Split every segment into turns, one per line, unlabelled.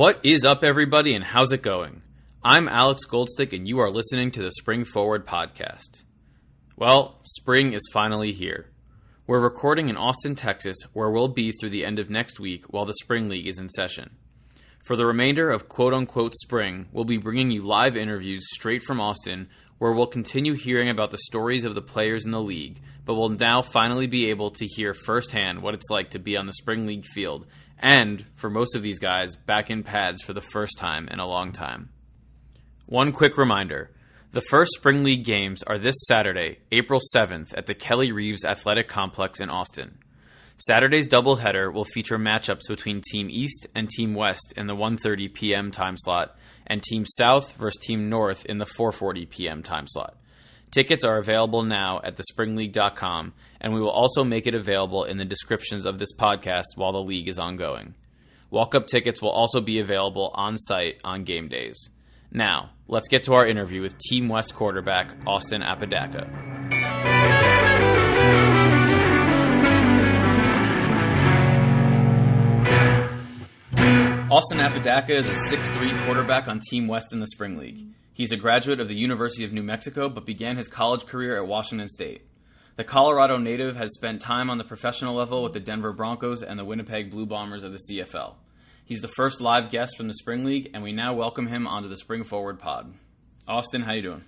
What is up, everybody, and how's it going? I'm Alex Goldstick, and you are listening to the Spring Forward podcast. Well, spring is finally here. We're recording in Austin, Texas, where we'll be through the end of next week while the Spring League is in session. For the remainder of quote-unquote spring, we'll be bringing you live interviews straight from Austin, where we'll continue hearing about the stories of the players in the league, but we'll now finally be able to hear firsthand what it's like to be on the Spring League field, and, for most of these guys, back in pads for the first time in a long time. One quick reminder. The first Spring League games are this Saturday, April 7th, at the Kelly Reeves Athletic Complex in Austin. Saturday's doubleheader will feature matchups between Team East and Team West in the 1:30 p.m. time slot, and Team South versus Team North in the 4:40 p.m. time slot. Tickets are available now at thespringleague.com, and we will also make it available in the descriptions of this podcast while the league is ongoing. Walk-up tickets will also be available on-site on game days. Now, let's get to our interview with Team West quarterback Austin Apodaca. Austin Apodaca is a 6'3" quarterback on Team West in the Spring League. He's a graduate of the University of New Mexico, but began his college career at Washington State. The Colorado native has spent time on the professional level with the Denver Broncos and the Winnipeg Blue Bombers of the CFL. He's the first live guest from the Spring League, and we now welcome him onto the Spring Forward pod. Austin, how you doing?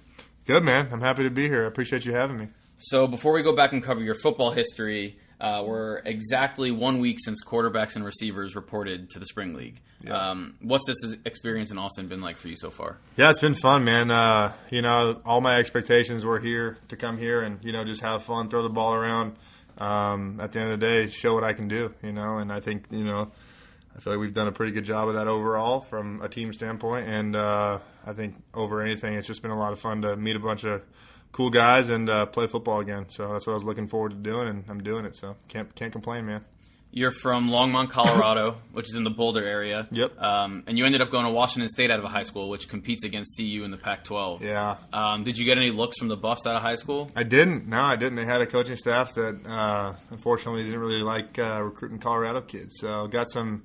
Good, man. I'm happy to be here. I appreciate you having me.
So before we go back and cover your football history, we're exactly 1 week since quarterbacks and receivers reported to the Spring League. Yeah. What's this experience in Austin been like for you so far?
Yeah, it's been fun, man. All my expectations were here to come here and, just have fun, throw the ball around. At the end of the day, show what I can do, and I think, I feel like we've done a pretty good job of that overall from a team standpoint. And I think over anything, it's just been a lot of fun to meet a bunch of cool guys and play football again. So that's what I was looking forward to doing, and I'm doing it. So can't complain, man. You're
from Longmont, Colorado, which is in the Boulder area.
Yep.
And you ended up going to Washington State out of a high school, which competes against CU in the Pac-12.
Yeah.
Did you get any looks from the Buffs out of high school?
I didn't. No, I didn't. They had a coaching staff that unfortunately didn't really like recruiting Colorado kids. So got some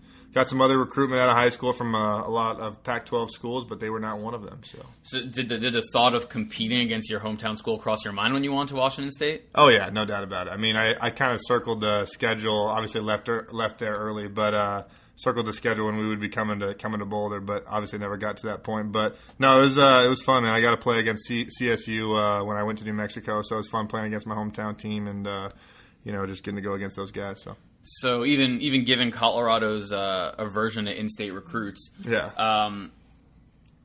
other recruitment out of high school from a lot of Pac-12 schools, but they were not one of them. So
did the thought of competing against your hometown school cross your mind when you went to Washington State?
Oh, yeah, no doubt about it. I mean, I kind of circled the schedule. Obviously left there early, but circled the schedule when we would be coming to Boulder, but obviously never got to that point. But no, it was fun, man. I got to play against CSU when I went to New Mexico, so it was fun playing against my hometown team and just getting to go against those guys.
So even given Colorado's aversion to in-state recruits,
yeah,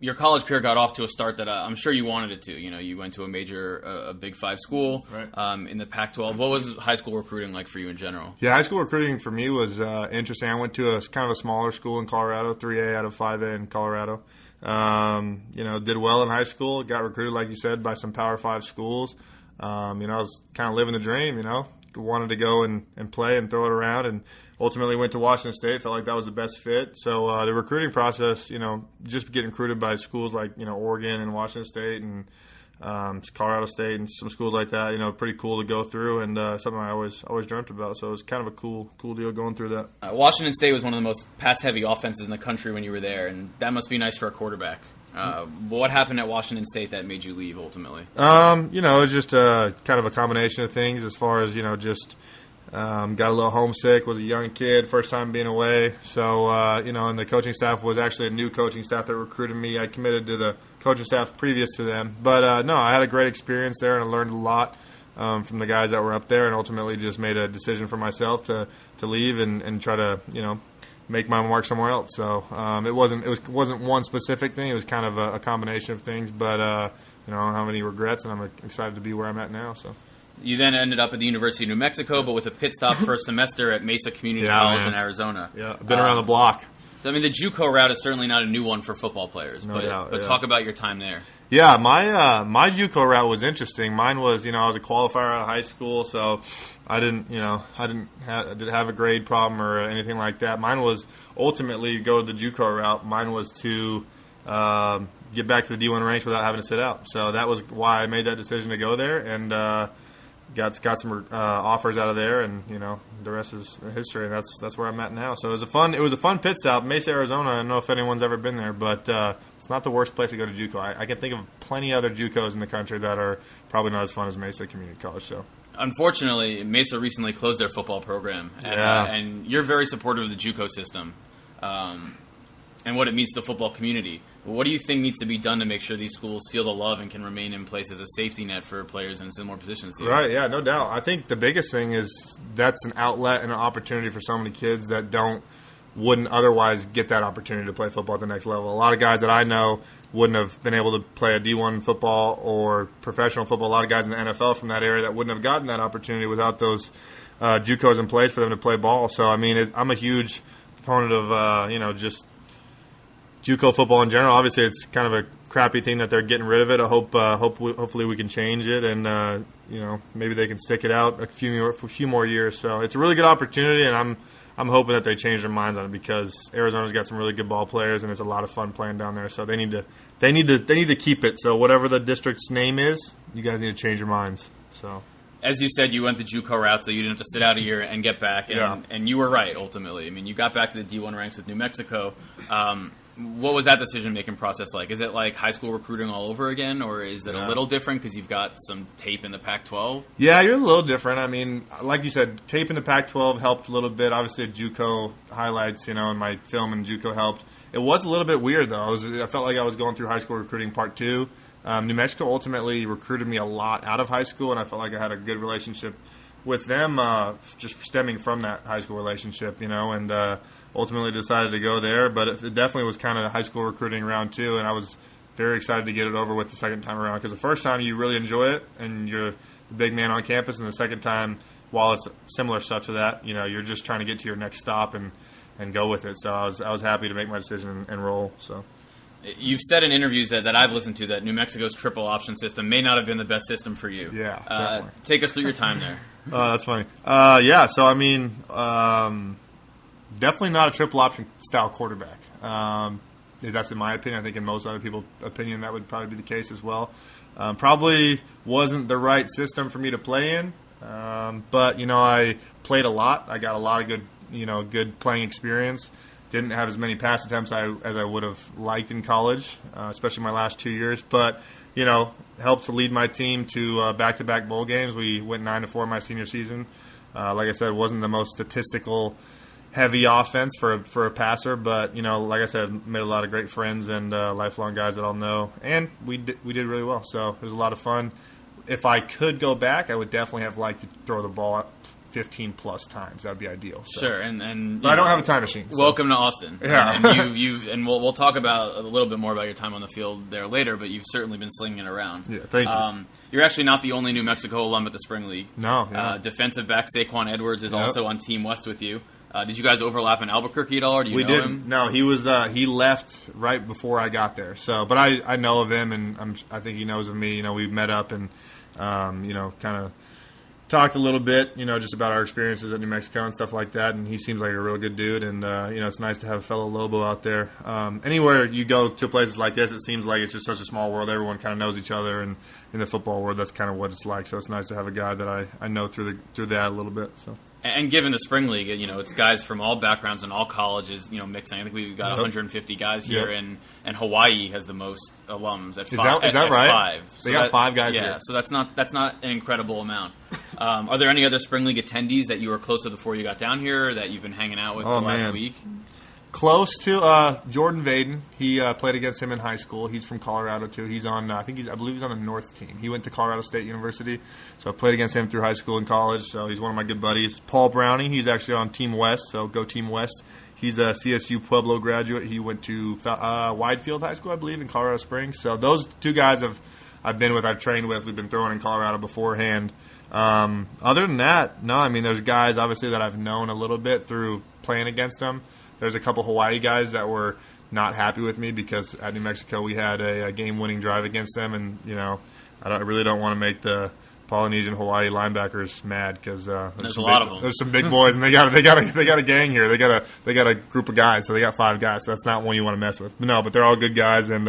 your college career got off to a start that I'm sure you wanted it to. You went to a Big Five school,
right,
in the Pac-12. What was high school recruiting like for you in general?
Yeah, high school recruiting for me was interesting. I went to a kind of a smaller school in Colorado, 3A out of 5A in Colorado. Did well in high school. Got recruited, like you said, by some Power 5 schools. I was kind of living the dream, wanted to go and play and throw it around, and ultimately went to Washington State. Felt like that was the best fit. So the recruiting process, just getting recruited by schools like Oregon and Washington State and Colorado State and some schools like that, pretty cool to go through, and something I always dreamt about. So it was kind of a cool deal going through that.
Washington State was one of the most pass-heavy offenses in the country when you were there, and that must be nice for a quarterback. What happened at Washington State that made you leave ultimately?
It was just kind of a combination of things as far as, got a little homesick, was a young kid, first time being away. So, and the coaching staff was actually a new coaching staff that recruited me. I committed to the coaching staff previous to them. But, no, I had a great experience there, and I learned a lot from the guys that were up there, and ultimately just made a decision for myself to leave and try to, make my mark somewhere else. So it wasn't one specific thing. It was kind of a combination of things. But I don't have any regrets, and I'm excited to be where I'm at now. So
you then ended up at the University of New Mexico, but with a pit stop for a semester at Mesa Community College in Arizona.
Yeah, I've been around the block.
So the JUCO route is certainly not a new one for football players.
No doubt,
but talk about your time there.
Yeah, my JUCO route was interesting. Mine was, I was a qualifier out of high school, so I didn't have a grade problem or anything like that. Mine was ultimately go to the JUCO route. Mine was to get back to the D1 ranks without having to sit out. So that was why I made that decision to go there. And got some offers out of there, and the rest is history. And that's where I'm at now. So it was a fun pit stop. Mesa, Arizona. I don't know if anyone's ever been there, but it's not the worst place to go to JUCO. I can think of plenty other JUCOs in the country that are probably not as fun as Mesa Community College. So.
Unfortunately, Mesa recently closed their football program, and you're very supportive of the JUCO system and what it means to the football community. What do you think needs to be done to make sure these schools feel the love and can remain in place as a safety net for players in similar positions to you?
Right, yeah, no doubt. I think the biggest thing is that's an outlet and an opportunity for so many kids that wouldn't otherwise get that opportunity to play football at the next level. A lot of guys that I know wouldn't have been able to play a D1 football or professional football. A lot of guys in the NFL from that area that wouldn't have gotten that opportunity without those JUCOs in place for them to play ball. So, I mean, I'm a huge proponent of, just JUCO football in general. Obviously, it's kind of a crappy thing that they're getting rid of it. I hopefully we can change it, and maybe they can stick it out a few more years. So it's a really good opportunity, and I'm hoping that they change their minds on it because Arizona's got some really good ball players, and it's a lot of fun playing down there. So they need to keep it. So whatever the district's name is, you guys need to change your minds. So.
As you said, you went the JUCO route, so you didn't have to sit out a year and get back. And you were right, ultimately. I mean, you got back to the D1 ranks with New Mexico. What was that decision-making process like? Is it like high school recruiting all over again, or is it a little different because you've got some tape in the Pac-12?
Yeah, you're a little different. I mean, like you said, tape in the Pac-12 helped a little bit. Obviously, JUCO highlights, and my film in JUCO helped. It was a little bit weird, though. I felt like I was going through high school recruiting part 2. New Mexico ultimately recruited me a lot out of high school, and I felt like I had a good relationship with them just stemming from that high school relationship, and ultimately decided to go there. But it definitely was kind of high school recruiting round 2, and I was very excited to get it over with the second time around because the first time you really enjoy it, and you're the big man on campus, and the second time, while it's similar stuff to that, you're just trying to get to your next stop and go with it. So I was happy to make my decision and roll. So.
You've said in interviews that I've listened to that New Mexico's triple option system may not have been the best system for you.
Yeah, definitely.
Take us through your time there.
That's funny. So I mean, definitely not a triple option style quarterback. That's in my opinion. I think in most other people's opinion that would probably be the case as well. Probably wasn't the right system for me to play in. But I played a lot. I got a lot of good playing experience. Didn't have as many pass attempts as I would have liked in college, especially my last 2 years. But, helped to lead my team to back-to-back bowl games. We went 9-4 my senior season. Like I said, it wasn't the most statistical heavy offense for a passer, but, like I said, made a lot of great friends and lifelong guys that I'll know. And we did really well, so it was a lot of fun. If I could go back, I would definitely have liked to throw the ball 15-plus times. That would be ideal. So.
Sure, and
but I don't have a time machine. So.
Welcome to Austin.
Yeah.
And we'll talk about a little bit more about your time on the field there later, but you've certainly been slinging it around.
Yeah, thank you.
You're actually not the only New Mexico alum at the Spring League.
No. Yeah.
Defensive back Saquon Edwards is also on Team West with you. Did you guys overlap in Albuquerque at all, or do you know him?
No, he was. He left right before I got there. So, but I know of him, and I think he knows of me. We met up and kind of talked a little bit, just about our experiences at New Mexico and stuff like that. And he seems like a real good dude. And it's nice to have a fellow Lobo out there. Anywhere you go to places like this, it seems like it's just such a small world. Everyone kind of knows each other, and in the football world, that's kind of what it's like. So it's nice to have a guy that I know through that a little bit. So.
And given the Spring League, it's guys from all backgrounds and all colleges, mixing. I think we've got 150 guys here, and Hawaii has the most alums at 5.
Is that right?
5.
They got 5 guys here.
Yeah, so that's not an incredible amount. Are there any other Spring League attendees that you were close to before you got down here, or that you've been hanging out with last week?
Close to Jordan Vaden. He played against him in high school. He's from Colorado too. He's on. I believe he's on the North team. He went to Colorado State University, so I played against him through high school and college. So he's one of my good buddies. Paul Browning. He's actually on Team West. So go Team West. He's a CSU Pueblo graduate. He went to Widefield High School, I believe, in Colorado Springs. So those 2 guys I've been with. I've trained with. We've been throwing in Colorado beforehand. Other than that, no. I mean, there's guys obviously that I've known a little bit through playing against them. There's a couple Hawaii guys that were not happy with me because at New Mexico we had a game-winning drive against them, and I really don't want to make the Polynesian Hawaii linebackers mad because
there's a lot of them.
There's some big boys, and they got a gang here. They got a group of guys, so they got 5 guys. So that's not one you want to mess with. But they're all good guys, and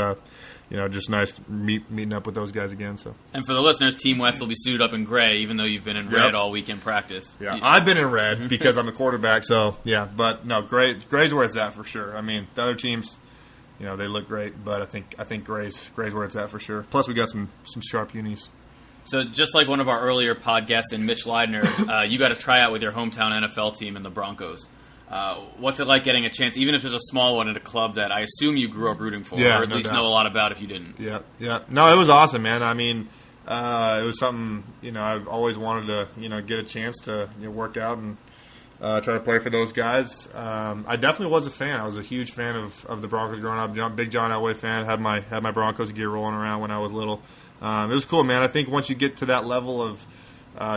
just nice meeting up with those guys again. So.
And for the listeners, Team West will be suited up in gray, even though you've been in red all week in practice.
Yeah, I've been in red because I'm the quarterback. So yeah, but no, gray's where it's at for sure. I mean, the other teams, they look great, but I think gray's where it's at for sure. Plus, we got some sharp unis.
So just like one of our earlier podcasts and Mitch Leidner, you got to try out with your hometown NFL team in the Broncos. What's it like getting a chance, even if it's a small one, at a club that I assume you grew up rooting for, or at least know a lot about if you didn't?
Yeah. No, it was awesome, man. I mean, it was something, I've always wanted to, get a chance to work out and try to play for those guys. I definitely was a fan. I was a huge fan of the Broncos growing up. Big John Elway fan. Had my Broncos gear rolling around when I was little. It was cool, man. I think once you get to that level of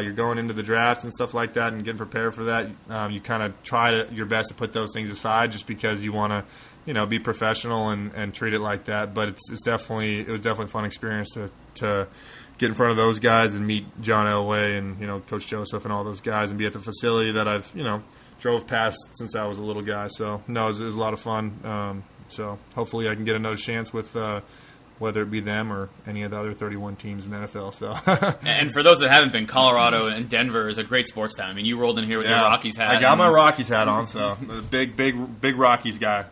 you're going into the draft and stuff like that and getting prepared for that, you kind of try your best to put those things aside just because you want to, be professional and treat it like that. But it was definitely a fun experience to get in front of those guys and meet John Elway and, Coach Joseph and all those guys and be at the facility that I've, drove past since I was a little guy. So, no, it was a lot of fun. So hopefully I can get another chance with whether it be them or any of the other 31 teams in the NFL. So,
and for those that haven't been, Colorado and Denver is a great sports town. I mean, you rolled in here with your Rockies hat.
I got my Rockies hat on, so big Rockies guy.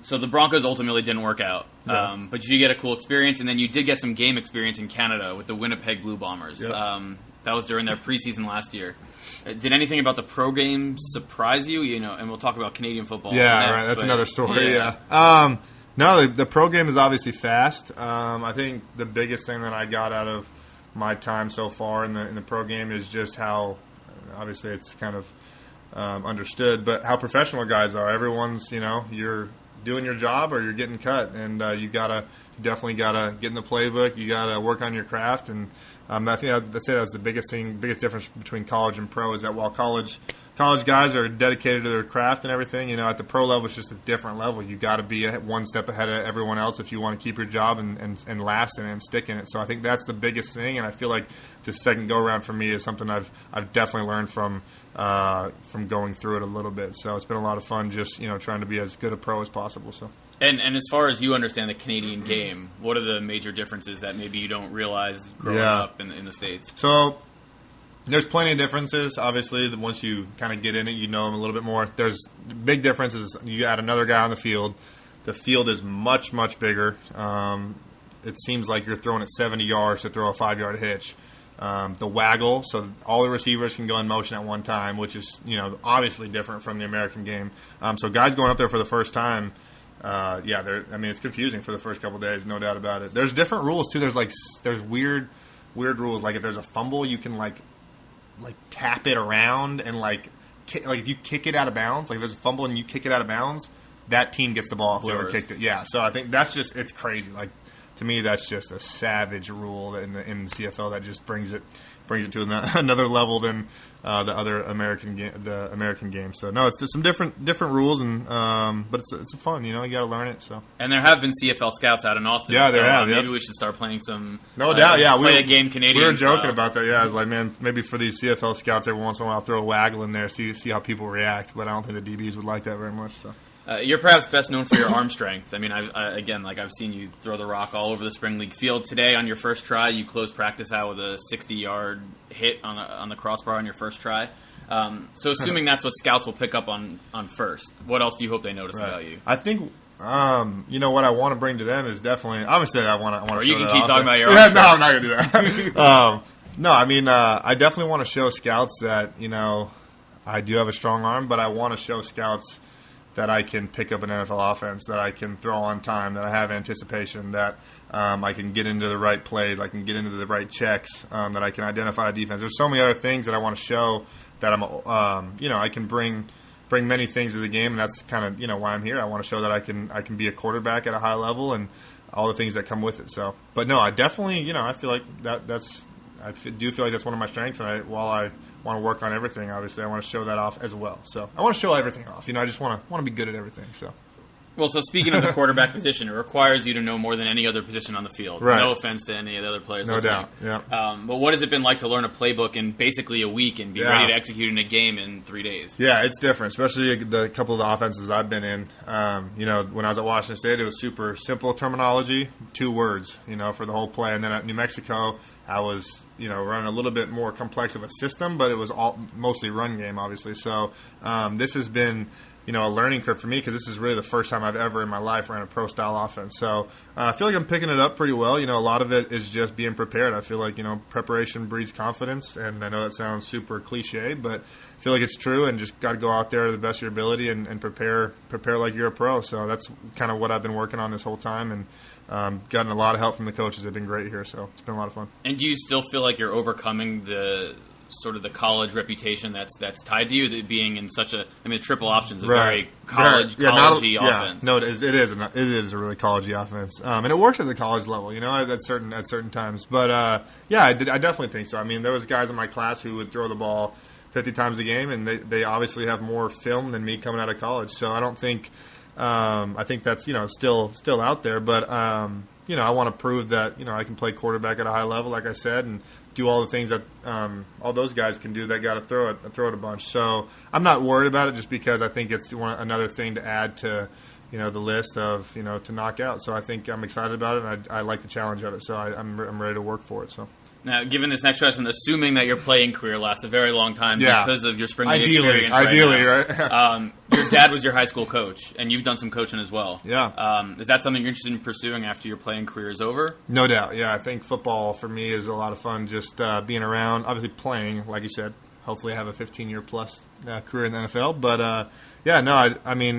So the Broncos ultimately didn't work out, but you get a cool experience, and then you did get some game experience in Canada with the Winnipeg Blue Bombers. Yep. That was during their preseason last year. Did anything about the pro game surprise you? And we'll talk about Canadian football.
Yeah, next, right. That's another story. Yeah. No, the pro game is obviously fast. I think the biggest thing that I got out of my time so far in the pro game is just how, obviously it's kind of understood, but how professional guys are. Everyone's, you're doing your job or you're getting cut, and you definitely gotta get in the playbook. You gotta work on your craft, and I think I'd say that's the biggest difference between college and pro is that while college guys are dedicated to their craft and everything, at the pro level it's just a different level. You got to be one step ahead of everyone else if you want to keep your job and last in it and stick in it. So I think that's the biggest thing, and I feel like this second go around for me is something I've definitely learned from going through it a little bit. So it's been a lot of fun just trying to be as good a pro as possible. So.
And as far as you understand the Canadian game, what are the major differences that maybe you don't realize growing up in the States?
So there's plenty of differences. Obviously, once you kind of get in it, you know them a little bit more. There's big differences. You add another guy on the field. The field is much, much bigger. It seems like you're throwing it 70 yards to throw a 5-yard hitch. The waggle, so all the receivers can go in motion at one time, which is obviously different from the American game. So guys going up there for the first time, it's confusing for the first couple of days, no doubt about it. There's different rules too. There's weird rules. Like if there's a fumble, you can like tap it around and if you kick it out of bounds, like if there's a fumble and you kick it out of bounds, that team gets the ball. Whoever kicked it, so I think that's just it's crazy. Like to me, that's just a savage rule in the CFL that just brings it to another level than the other American game. So no, it's just some different rules, and but it's fun. You got to learn it. So
and there have been CFL scouts out in Austin.
Yeah, there have.
Maybe we should start playing some.
No doubt. Yeah,
play a game Canadian.
We were joking about that. Yeah, I was like, man, maybe for these CFL scouts, every once in a while, I'll throw a waggle in there, see how people react. But I don't think the DBs would like that very much. So.
You're perhaps best known for your arm strength. I mean, I've seen you throw the rock all over the spring league field. Today, on your first try, you closed practice out with a 60-yard hit on the crossbar on your first try. So, assuming that's what scouts will pick up on first, what else do you hope they notice about you?
I think, what I want to bring to them is definitely, obviously, I want to.
Or you can keep talking about your arm.
Yeah, no, I'm not going to do that. No, I mean, I definitely want to show scouts that I do have a strong arm, but I want to show scouts that I can pick up an NFL offense, that I can throw on time, that I have anticipation, that I can get into the right plays, I can get into the right checks, that I can identify a defense. There's so many other things that I want to show that I can bring many things to the game, and that's kind of why I'm here. I want to show that I can be a quarterback at a high level and all the things that come with it. So, but no, I definitely I feel like I do feel like that's one of my strengths, and while I want to work on everything, obviously I want to show that off as well. So I want to show everything off. I just want to be good at everything. So
Well, so speaking of the quarterback position, it requires you to know more than any other position on the field.
Right.
No offense to any of the other players.
No doubt. Yeah.
But what has it been like to learn a playbook in basically a week and be ready to execute in a game in 3 days?
Yeah, it's different, especially the couple of the offenses I've been in. When I was at Washington State, it was super simple terminology, 2 words, for the whole play. And then at New Mexico, I was, running a little bit more complex of a system, but it was all mostly run game, obviously. So this has been a learning curve for me because this is really the first time I've ever in my life ran a pro-style offense. So I feel like I'm picking it up pretty well. A lot of it is just being prepared. I feel like, preparation breeds confidence, and I know that sounds super cliche, but I feel like it's true, and just got to go out there to the best of your ability and prepare like you're a pro. So that's kind of what I've been working on this whole time, and gotten a lot of help from the coaches. They've been great here, so it's been a lot of fun.
And do you still feel like you're overcoming the sort of the college reputation that's tied to you, that being in such a, triple option's a very college-y offense.
No, it is a really college-y offense, and it works at the college level, at certain times. But I definitely think so. there was guys in my class who would throw the ball 50 times a game, and they obviously have more film than me coming out of college. So I don't think I think that's still out there, but I want to prove that I can play quarterback at a high level, like I said, and do all the things that all those guys can do that got to throw it a bunch. So I'm not worried about it, just because I think it's another thing to add to the list of to knock out. So I think I'm excited about it, and I like the challenge of it. So I'm ready to work for it. So. Now,
given this next question, assuming that your playing career lasts a very long time because of your spring league experience
right?
Your dad was your high school coach, and you've done some coaching as well.
Yeah.
Is that something you're interested in pursuing after your playing career is over?
No doubt. Yeah, I think football for me is a lot of fun, just being around, obviously playing, like you said. Hopefully I have a 15-year-plus career in the NFL. But,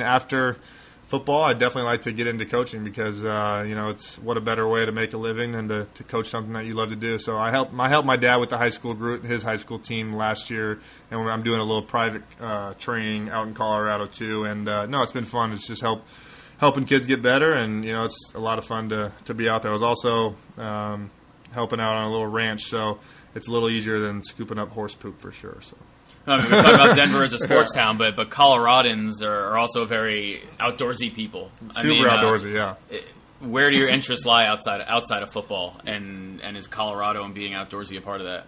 after football, I'd definitely like to get into coaching because, it's what a better way to make a living than to coach something that you love to do. So I helped my dad with the high school group, his high school team last year, and I'm doing a little private training out in Colorado too. And, it's been fun. It's just helping kids get better, and, it's a lot of fun to be out there. I was also helping out on a little ranch, so it's a little easier than scooping up horse poop for sure. So.
We're talking about Denver as a sports town, but Coloradans are also very outdoorsy people.
Super outdoorsy, yeah.
Where do your interests lie outside of football, and is Colorado and being outdoorsy a part of that?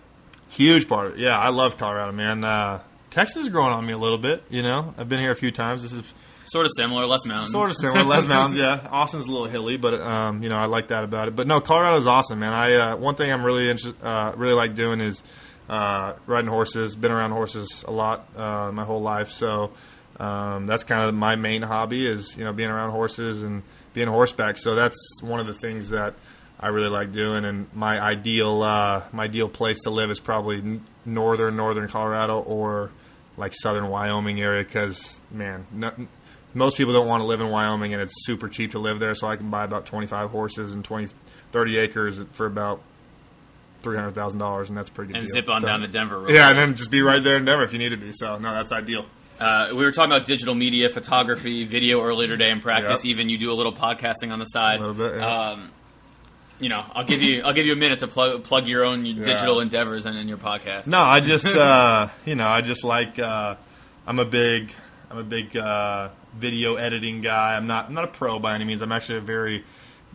Huge part of it. Yeah, I love Colorado, man. Texas is growing on me a little bit, I've been here a few times. This is
sort of similar, less mountains.
Sort of similar, less mountains, yeah. Austin's a little hilly, but, I like that about it. But, no, Colorado's awesome, man. One thing I'm really really like doing is riding horses. Been around horses a lot my whole life, so that's kind of my main hobby is being around horses and being horseback. So that's one of the things that I really like doing. And my ideal place to live is probably northern Colorado or like southern Wyoming area, because most people don't want to live in Wyoming, and it's super cheap to live there. So I can buy about 25 horses and 30 acres for about $300,000, and that's a pretty good
and
deal.
Zip on down to Denver.
And then just be right there in Denver if you need to be. So, no, that's ideal.
We were talking about digital media, photography, video earlier today in practice. Yep. Even you do a little podcasting on the side.
A little bit, yeah.
I'll give you a minute to plug your own digital endeavors and your podcast.
No, I just I just like I'm a big video editing guy. I'm not a pro by any means. I'm actually a very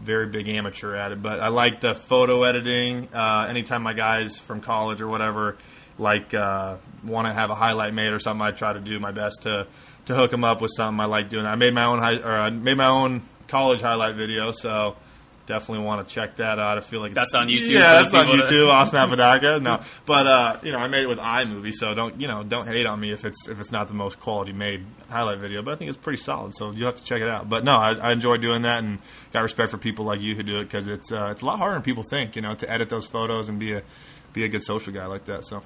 very big amateur at it, but I like the photo editing. Anytime my guys from college or whatever want to have a highlight made or something, I try to do my best to hook them up with something. I like doing that. I made my own college highlight video, so definitely want to check that out. I feel like
that's on YouTube.
Yeah, that's on YouTube. Austin Apodaca. No, but I made it with iMovie, so don't hate on me if it's not the most quality made highlight video. But I think it's pretty solid, so you have to check it out. But no, I enjoy doing that, and got respect for people like you who do it, because it's a lot harder than people think. To edit those photos and be a good social guy like that. So.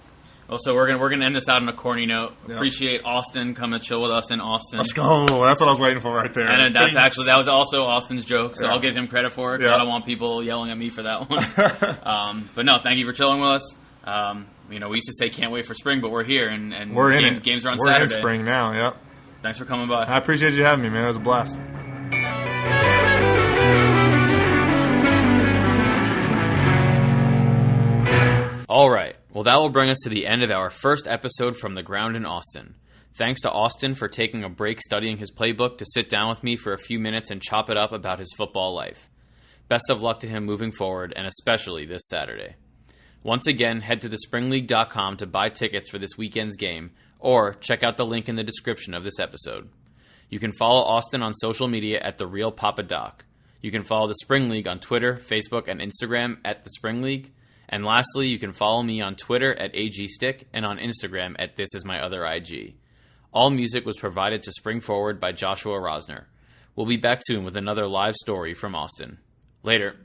Well, so we're gonna end this out on a corny note. Yep. Appreciate Austin coming to chill with us in Austin.
Let's go. That's what I was waiting for right there.
And that was also Austin's joke, so I'll give him credit for it.
Yeah.
I don't want people yelling at me for that one. But no, thank you for chilling with us. We used to say can't wait for spring, but we're here, and
we're
games are on
Saturday. We're in spring now. Yep.
Thanks for coming by.
I appreciate you having me, man. It was a blast.
All right. Well, that will bring us to the end of our first episode from the ground in Austin. Thanks to Austin for taking a break studying his playbook to sit down with me for a few minutes and chop it up about his football life. Best of luck to him moving forward, and especially this Saturday. Once again, head to thespringleague.com to buy tickets for this weekend's game, or check out the link in the description of this episode. You can follow Austin on social media at @TheRealPapaDoc. You can follow the Spring League on Twitter, Facebook, and Instagram at The Spring League. And lastly, you can follow me on Twitter at AGStick and on Instagram at ThisIsMyOtherIG. All music was provided to Spring Forward by Joshua Rosner. We'll be back soon with another live story from Austin. Later.